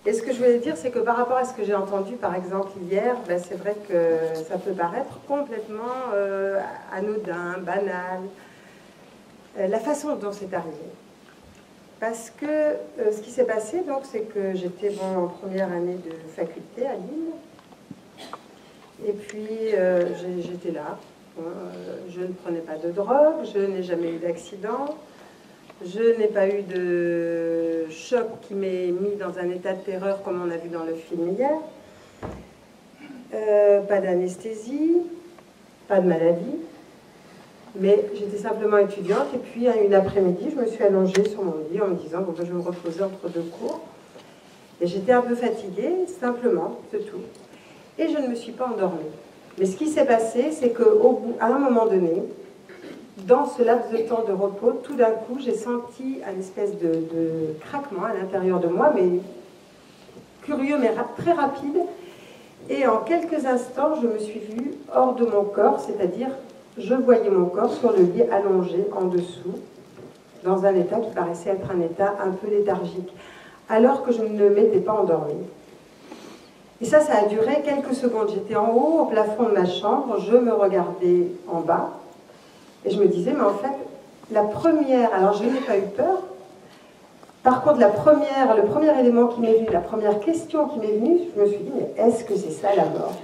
Et ce que je voulais dire, c'est que par rapport à ce que j'ai entendu, par exemple, hier, ben, c'est vrai que ça peut paraître complètement anodin, banal, la façon dont c'est arrivé. Parce que ce qui s'est passé, donc, c'est que j'étais en première année de faculté à Lille. Et puis, j'étais là. Je ne prenais pas de drogue, je n'ai jamais eu d'accident. Je n'ai pas eu de choc qui m'ait mis dans un état de terreur comme on a vu dans le film hier. Pas d'anesthésie, pas de maladie. Mais j'étais simplement étudiante et puis une après-midi, je me suis allongée sur mon lit en me disant bon, ben, je vais me reposer entre deux cours. Et j'étais un peu fatiguée, simplement, c'est tout. Et je ne me suis pas endormie. Mais ce qui s'est passé, c'est qu'à un moment donné, dans ce laps de temps de repos, tout d'un coup, j'ai senti un espèce de craquement à l'intérieur de moi, mais curieux, mais très rapide. Et en quelques instants, je me suis vue hors de mon corps, c'est-à-dire, je voyais mon corps sur le lit allongé en dessous, dans un état qui paraissait être un état un peu léthargique, alors que je ne m'étais pas endormie. Et ça a duré quelques secondes. J'étais en haut, au plafond de ma chambre, je me regardais en bas, et je me disais, mais en fait, la première, alors je n'ai pas eu peur, par contre, le premier élément qui m'est venu, la première question qui m'est venue, je me suis dit, mais est-ce que c'est ça la mort?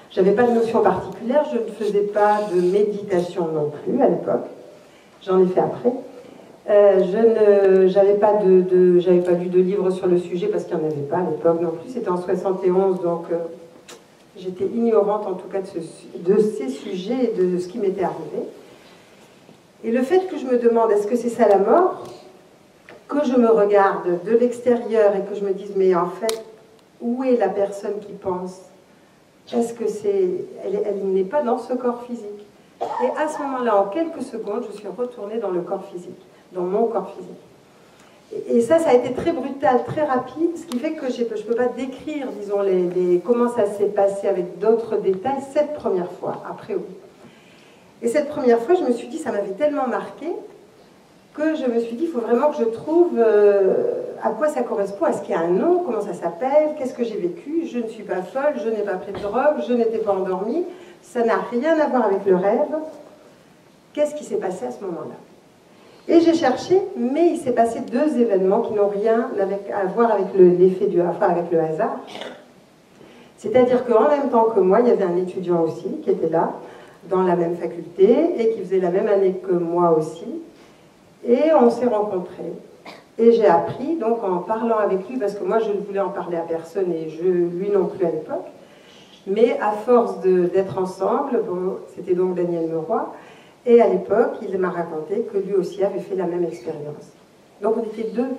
Je n'avais pas de notion particulière, je ne faisais pas de méditation non plus à l'époque, j'en ai fait après. J'avais pas lu de livre sur le sujet parce qu'il n'y en avait pas à l'époque non plus, c'était en 71, donc j'étais ignorante en tout cas de ces sujets et de ce qui m'était arrivé. Et le fait que je me demande est-ce que c'est ça la mort, que je me regarde de l'extérieur et que je me dise mais en fait où est la personne qui pense, est-ce que elle n'est pas dans ce corps physique. Et à ce moment-là, en quelques secondes, je suis retournée dans le corps physique, dans mon corps physique. Et ça a été très brutal, très rapide, ce qui fait que je ne peux pas décrire, disons, comment ça s'est passé avec d'autres détails cette première fois, après oui. Et cette première fois, je me suis dit, ça m'avait tellement marqué, que je me suis dit, il faut vraiment que je trouve à quoi ça correspond, est-ce qu'il y a un nom, comment ça s'appelle, qu'est-ce que j'ai vécu, je ne suis pas folle, je n'ai pas pris de drogue, je n'étais pas endormie, ça n'a rien à voir avec le rêve, qu'est-ce qui s'est passé à ce moment-là? Et j'ai cherché, mais il s'est passé deux événements qui n'ont rien à voir avec avec le hasard. C'est-à-dire qu'en même temps que moi, il y avait un étudiant aussi qui était là, dans la même faculté, et qui faisait la même année que moi aussi. Et on s'est rencontrés. Et j'ai appris, donc en parlant avec lui, parce que moi je ne voulais en parler à personne, et lui non plus à l'époque, mais à force d'être ensemble, bon, c'était donc Daniel Meroy, et à l'époque, il m'a raconté que lui aussi avait fait la même expérience. Donc on était deux,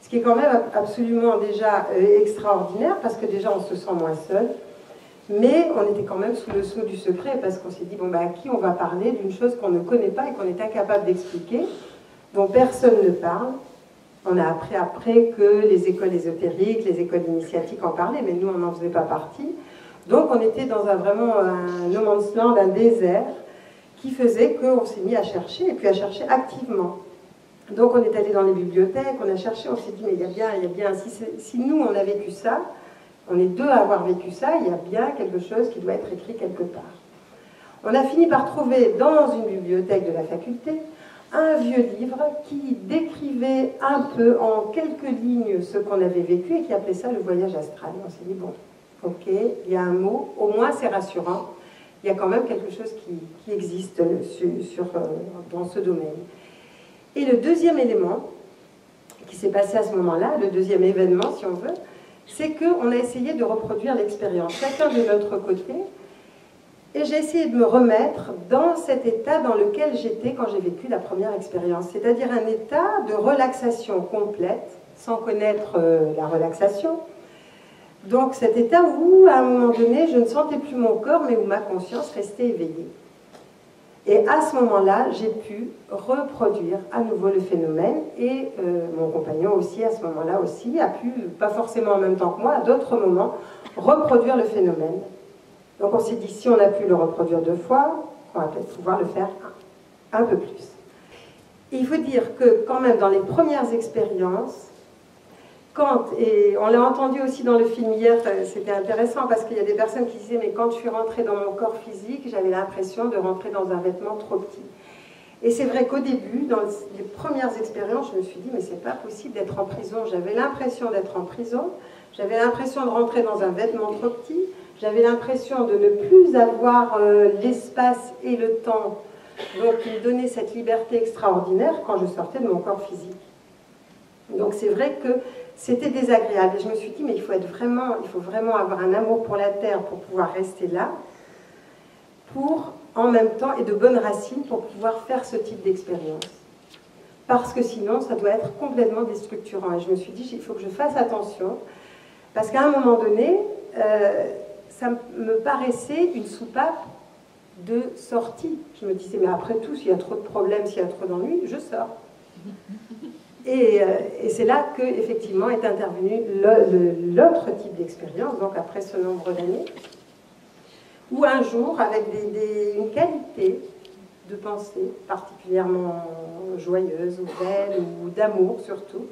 ce qui est quand même absolument déjà extraordinaire, parce que déjà on se sent moins seul, mais on était quand même sous le sceau du secret, parce qu'on s'est dit, bon, à qui on va parler d'une chose qu'on ne connaît pas et qu'on est incapable d'expliquer, dont personne ne parle. On a appris après que les écoles ésotériques, les écoles initiatiques en parlaient, mais nous, on n'en faisait pas partie. Donc on était dans vraiment un no man's land, un désert, qui faisait qu'on s'est mis à chercher, et puis à chercher activement. Donc on est allé dans les bibliothèques, on a cherché, on s'est dit, mais il y a bien, si nous on a vécu ça, on est deux à avoir vécu ça, il y a bien quelque chose qui doit être écrit quelque part. On a fini par trouver dans une bibliothèque de la faculté un vieux livre qui décrivait un peu en quelques lignes ce qu'on avait vécu et qui appelait ça le voyage astral. On s'est dit, bon, ok, il y a un mot, au moins c'est rassurant, il y a quand même quelque chose qui existe dans ce domaine. Et le deuxième élément qui s'est passé à ce moment-là, le deuxième événement si on veut, c'est qu'on a essayé de reproduire l'expérience, chacun de notre côté, et j'ai essayé de me remettre dans cet état dans lequel j'étais quand j'ai vécu la première expérience, c'est-à-dire un état de relaxation complète, sans connaître la relaxation. Donc cet état où, à un moment donné, je ne sentais plus mon corps, mais où ma conscience restait éveillée. Et à ce moment-là, j'ai pu reproduire à nouveau le phénomène, et mon compagnon aussi, à ce moment-là aussi, a pu, pas forcément en même temps que moi, à d'autres moments, reproduire le phénomène. Donc on s'est dit, si on a pu le reproduire deux fois, on va peut-être pouvoir le faire un peu plus. Et il faut dire que quand même dans les premières expériences, Et on l'a entendu aussi dans le film hier, c'était intéressant parce qu'il y a des personnes qui disaient mais quand je suis rentrée dans mon corps physique, j'avais l'impression de rentrer dans un vêtement trop petit. Et c'est vrai qu'au début, dans les premières expériences, je me suis dit mais c'est pas possible d'être en prison. J'avais l'impression d'être en prison, j'avais l'impression de rentrer dans un vêtement trop petit, j'avais l'impression de ne plus avoir l'espace et le temps, donc me donner cette liberté extraordinaire quand je sortais de mon corps physique. Donc c'est vrai que c'était désagréable. Et je me suis dit, mais il faut vraiment avoir un amour pour la terre pour pouvoir rester là, en même temps, et de bonnes racines pour pouvoir faire ce type d'expérience. Parce que sinon, ça doit être complètement déstructurant. Et je me suis dit, il faut que je fasse attention, parce qu'à un moment donné, ça me paraissait une soupape de sortie. Je me disais, mais après tout, s'il y a trop de problèmes, s'il y a trop d'ennuis, je sors. Et c'est là que effectivement est intervenu l'autre type d'expérience, donc après ce nombre d'années, où un jour, avec une qualité de pensée particulièrement joyeuse, ou belle, ou d'amour surtout,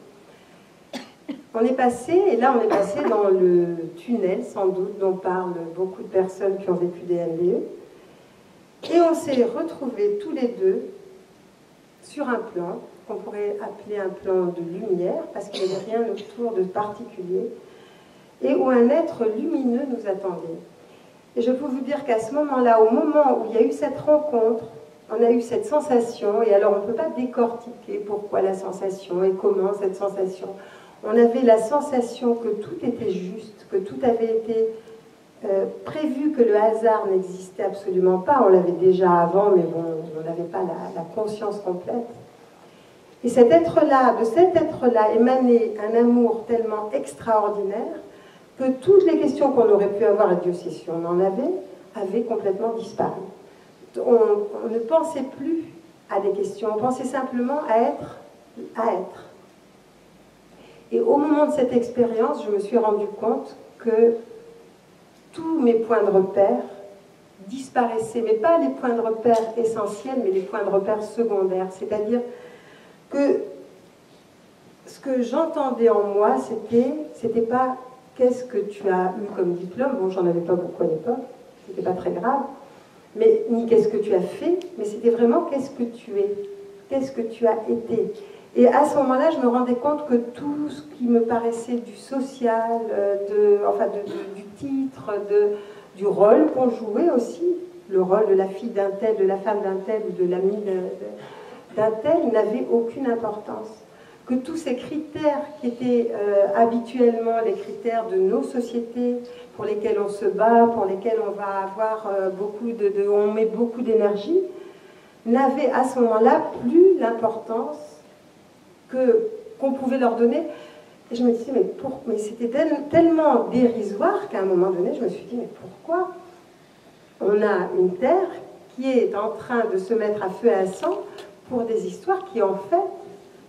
on est passé dans le tunnel, sans doute, dont parlent beaucoup de personnes qui ont vécu des NDE, et on s'est retrouvés tous les deux sur un plan qu'on pourrait appeler un plan de lumière, parce qu'il n'y avait rien autour de particulier, et où un être lumineux nous attendait. Et je peux vous dire qu'à ce moment-là, au moment où il y a eu cette rencontre, on a eu cette sensation, et alors on ne peut pas décortiquer pourquoi la sensation et comment cette sensation. On avait la sensation que tout était juste, que tout avait été prévu, que le hasard n'existait absolument pas. On l'avait déjà avant, mais bon, on n'avait pas la conscience complète. Et de cet être-là émanait un amour tellement extraordinaire que toutes les questions qu'on aurait pu avoir, et Dieu sait si on en avait, avaient complètement disparu. On ne pensait plus à des questions, on pensait simplement à être. Et au moment de cette expérience, je me suis rendu compte que tous mes points de repère disparaissaient, mais pas les points de repère essentiels, mais les points de repère secondaires. C'est-à-dire que ce que j'entendais en moi, c'était pas qu'est-ce que tu as eu comme diplôme, bon j'en avais pas beaucoup à l'époque, c'était pas très grave, mais ni qu'est-ce que tu as fait, mais c'était vraiment qu'est-ce que tu es, qu'est-ce que tu as été. Et à ce moment-là, je me rendais compte que tout ce qui me paraissait du social, du titre, du rôle qu'on jouait aussi, le rôle de la fille d'un tel, de la femme d'un tel ou de l'ami d'un tel, n'avait aucune importance. Que tous ces critères qui étaient habituellement les critères de nos sociétés, pour lesquels on se bat, pour lesquels on va avoir on met beaucoup d'énergie, n'avaient à ce moment-là plus l'importance qu'on pouvait leur donner. Et je me disais, mais c'était tellement dérisoire qu'à un moment donné, je me suis dit, mais pourquoi on a une terre qui est en train de se mettre à feu et à sang pour des histoires qui, en fait,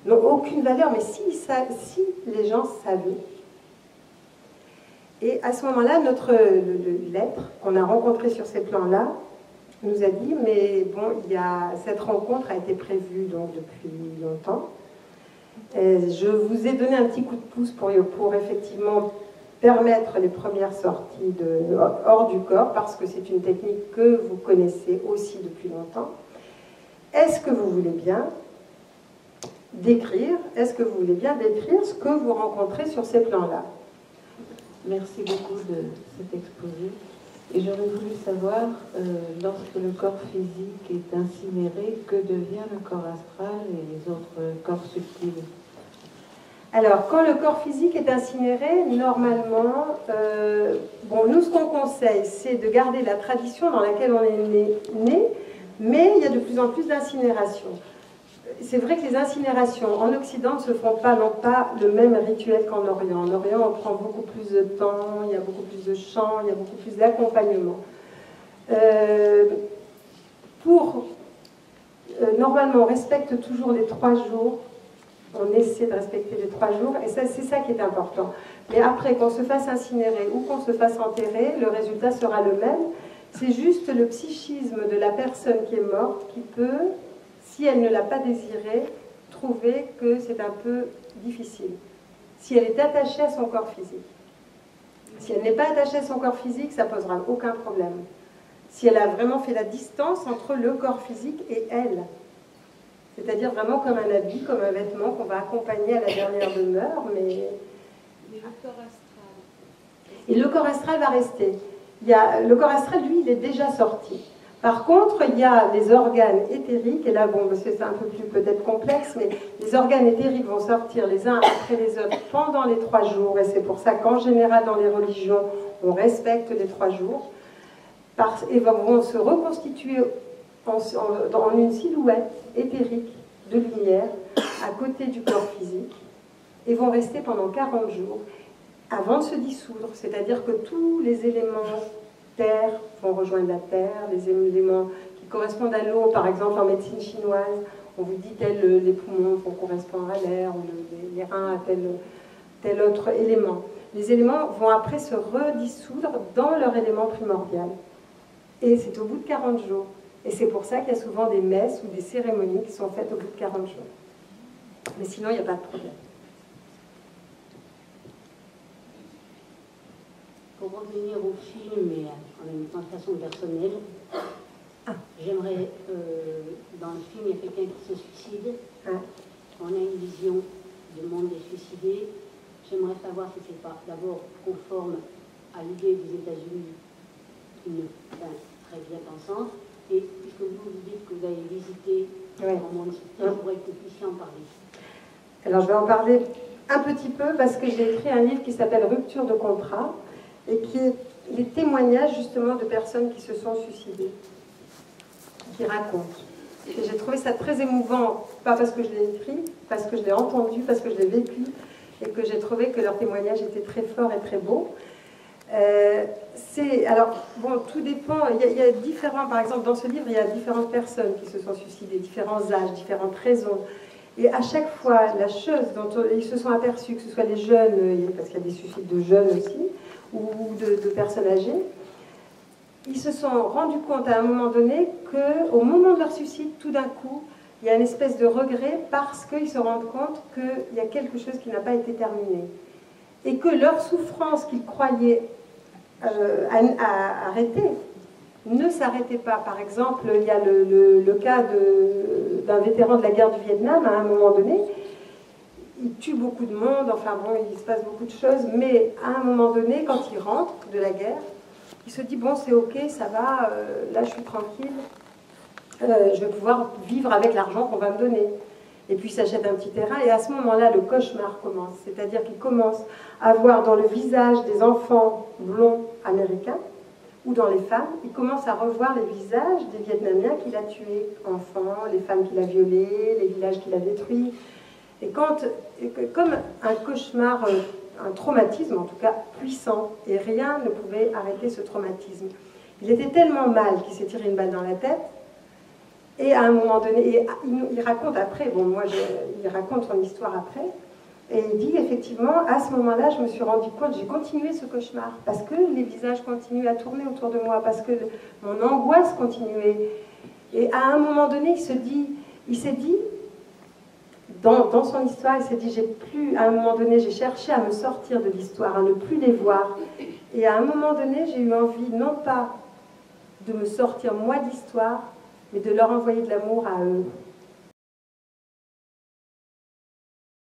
n'ont aucune valeur, mais si les gens savaient. Et à ce moment-là, l'être qu'on a rencontré sur ces plans-là nous a dit, mais bon, cette rencontre a été prévue donc depuis longtemps. Et je vous ai donné un petit coup de pouce pour effectivement permettre les premières sorties hors du corps, parce que c'est une technique que vous connaissez aussi depuis longtemps. Est-ce que vous voulez bien décrire ce que vous rencontrez sur ces plans-là? Merci beaucoup de cet exposé. Et j'aurais voulu savoir, lorsque le corps physique est incinéré, que devient le corps astral et les autres corps subtils? Alors, quand le corps physique est incinéré, normalement, nous, ce qu'on conseille, c'est de garder la tradition dans laquelle on est né, mais il y a de plus en plus d'incinération. C'est vrai que les incinérations en Occident ne se font pas, n'ont pas le même rituel qu'en Orient. En Orient, on prend beaucoup plus de temps, il y a beaucoup plus de chants, il y a beaucoup plus d'accompagnement. Normalement, on respecte toujours les 3 jours. On essaie de respecter les 3 jours, et c'est ça qui est important. Mais après, qu'on se fasse incinérer ou qu'on se fasse enterrer, le résultat sera le même. C'est juste le psychisme de la personne qui est morte qui peut, si elle ne l'a pas désiré, trouver que c'est un peu difficile. si elle est attachée à son corps physique. Si elle n'est pas attachée à son corps physique, ça posera aucun problème. Si elle a vraiment fait la distance entre le corps physique et elle, c'est-à-dire vraiment comme un habit, comme un vêtement qu'on va accompagner à la dernière demeure, mais... le corps astral. Et le corps astral va rester. Le corps astral, lui, il est déjà sorti. Par contre, il y a les organes éthériques, et là, bon, c'est un peu plus peut-être complexe, mais les organes éthériques vont sortir les uns après les autres pendant les 3 jours, et c'est pour ça qu'en général, dans les religions, on respecte les 3 jours, et vont se reconstituer en une silhouette éthérique de lumière à côté du corps physique, et vont rester pendant 40 jours avant de se dissoudre, c'est-à-dire que tous les éléments terre vont rejoindre la terre, les éléments qui correspondent à l'eau, par exemple en médecine chinoise, on vous dit les poumons vont correspondre à l'air, ou les reins à tel autre élément. Les éléments vont après se redissoudre dans leur élément primordial. Et c'est au bout de 40 jours. Et c'est pour ça qu'il y a souvent des messes ou des cérémonies qui sont faites au bout de 40 jours. Mais sinon, il n'y a pas de problème. Pour revenir au film, mais en même temps de façon personnelle, j'aimerais, dans le film, il y a quelqu'un qui se suicide. On a une vision du monde des suicidés. J'aimerais savoir si c'est pas d'abord conforme à l'idée des États-Unis, très bien pensante, et puisque vous dites que vous avez visité un monde subtil, je voudrais que vous puissiez en parler. Alors je vais en parler un petit peu parce que j'ai écrit un livre qui s'appelle Rupture de contrat, et qui est les témoignages justement de personnes qui se sont suicidées, qui racontent. Et j'ai trouvé ça très émouvant, pas parce que je l'ai écrit, parce que je l'ai entendu, parce que je l'ai vécu, et que j'ai trouvé que leurs témoignages étaient très forts et très beaux. Alors, bon, tout dépend, il y a différents, par exemple, dans ce livre, il y a différentes personnes qui se sont suicidées, différents âges, différentes raisons. Et à chaque fois, la chose dont ils se sont aperçus, que ce soit les jeunes, parce qu'il y a des suicides de jeunes aussi, ou de personnes âgées, ils se sont rendus compte à un moment donné qu'au moment de leur suicide, tout d'un coup, il y a une espèce de regret parce qu'ils se rendent compte qu'il y a quelque chose qui n'a pas été terminé. Et que leur souffrance qu'ils croyaient arrêter ne s'arrêtait pas. Par exemple, il y a le cas d'un vétéran de la guerre du Vietnam, à un moment donné, il tue beaucoup de monde, enfin bon, il se passe beaucoup de choses, mais à un moment donné, quand il rentre de la guerre, il se dit, bon, c'est ok, ça va, là je suis tranquille, je vais pouvoir vivre avec l'argent qu'on va me donner. Et puis il s'achète un petit terrain, et à ce moment-là, le cauchemar commence. C'est-à-dire qu'il commence à voir dans le visage des enfants blonds américains, ou dans les femmes, il commence à revoir les visages des Vietnamiens qu'il a tués, enfants, les femmes qu'il a violées, les villages qu'il a détruits. Et comme un cauchemar, un traumatisme en tout cas puissant, et rien ne pouvait arrêter ce traumatisme. Il était tellement mal qu'il s'est tiré une balle dans la tête, et à un moment donné, il raconte après, bon moi il raconte son histoire après, et il dit effectivement, à ce moment-là, je me suis rendu compte, j'ai continué ce cauchemar, parce que les visages continuaient à tourner autour de moi, parce que mon angoisse continuait. Et à un moment donné, il s'est dit, dans son histoire, il s'est dit, à un moment donné, j'ai cherché à me sortir de l'histoire, à ne plus les voir. Et à un moment donné, j'ai eu envie, non pas de me sortir moi de l'histoire, mais de leur envoyer de l'amour à eux.